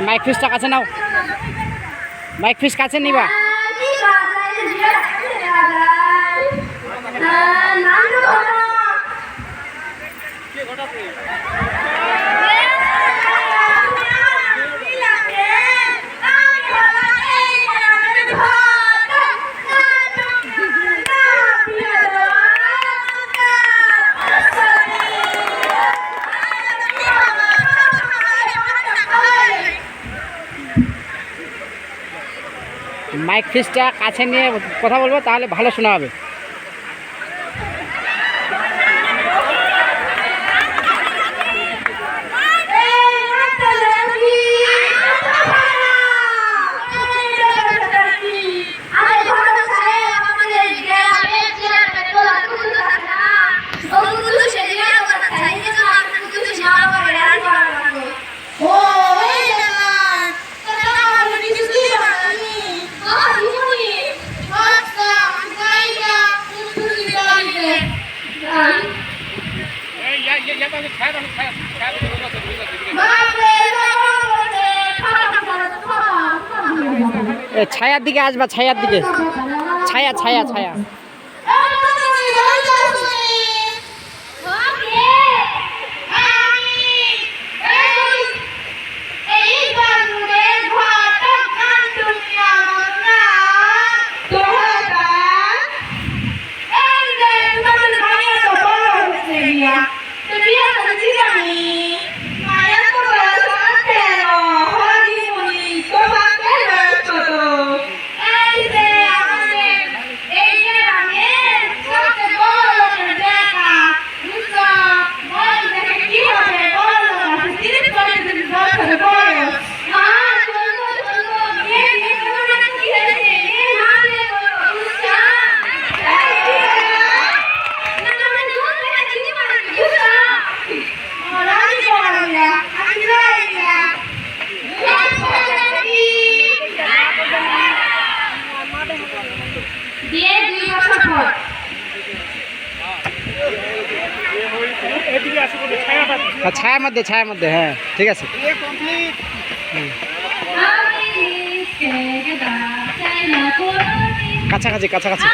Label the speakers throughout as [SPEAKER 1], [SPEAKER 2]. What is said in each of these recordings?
[SPEAKER 1] Mic ফিসটা কাছে নাও, mic ফিস কাছে নিবা। মাইক ফিসটা কাছে নিয়ে কথা বলবো, তাহলে ভালো শোনা হবে। ছায়ার দিকে আসবা, ছায়ার দিকে, ছায়া ছায়া ছায়া। ছায়ার মধ্যে, ছায়ার মধ্যে, হ্যাঁ ঠিক আছে। কাছাকাছি কাছাকাছি।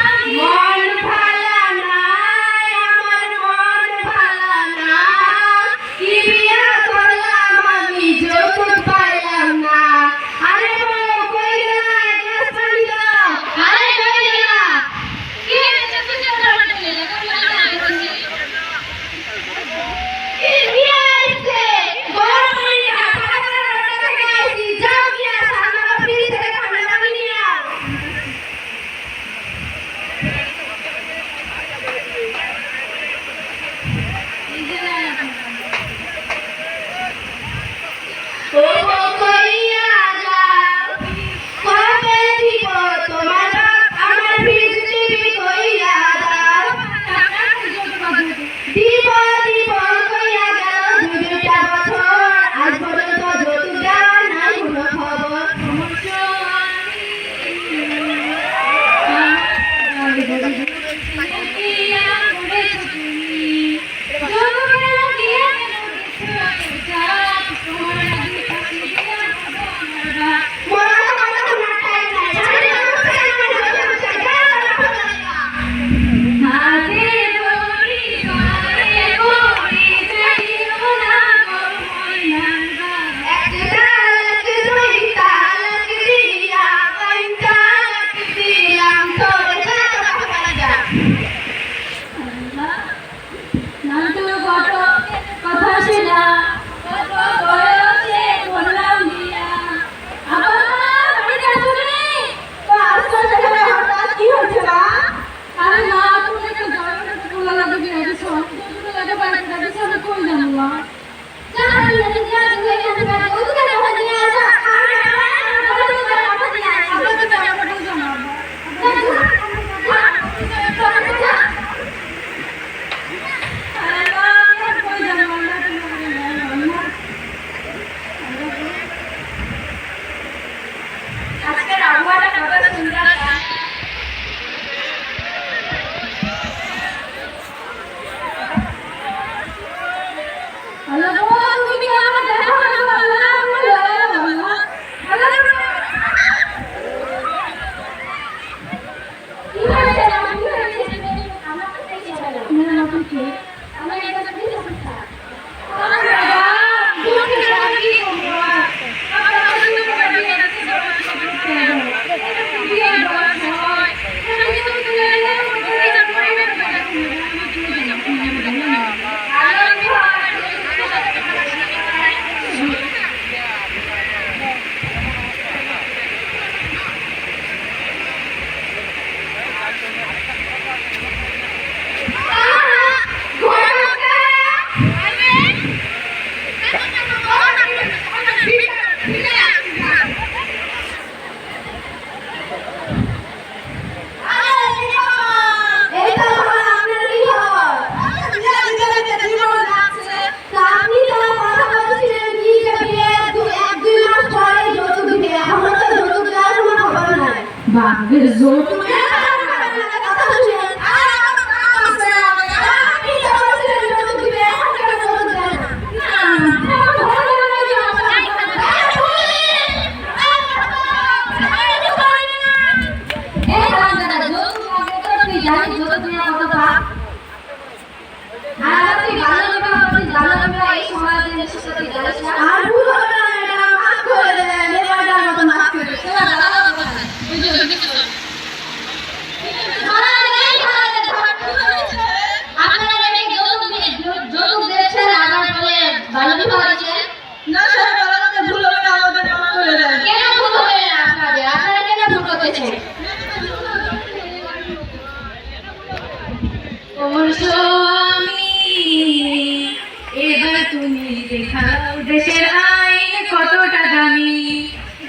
[SPEAKER 2] এবার তুমি দেখাও দেশের আইন কতটা দামি,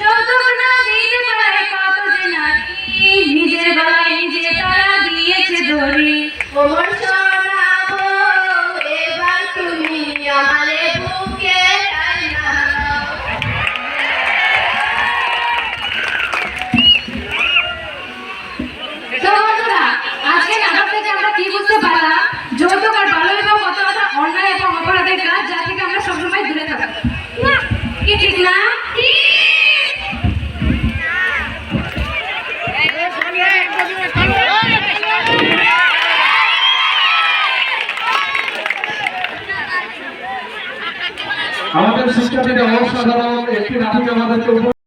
[SPEAKER 2] যৌতুক না দিতে পারে কত যে নারী, নিজের গলায় নিজে তারা দিয়েছে দড়ি। ওমর সোনা বউ, এবার তুমি আমারে বুকে টানাও। তো বন্ধুরা, আজকে নাটক থেকে আমরা কি বুঝতে পারলাম? যৌতুক আর বাল্যবিবাহ কতটা অন্যায় এবং অপরাধের কাজ, যা থেকে আমরা সবসময় দূরে থাকবো। কি ঠিক না?
[SPEAKER 3] আমাদের শিক্ষার্থীরা অসাধারণ একটি নাটক আমাদেরকে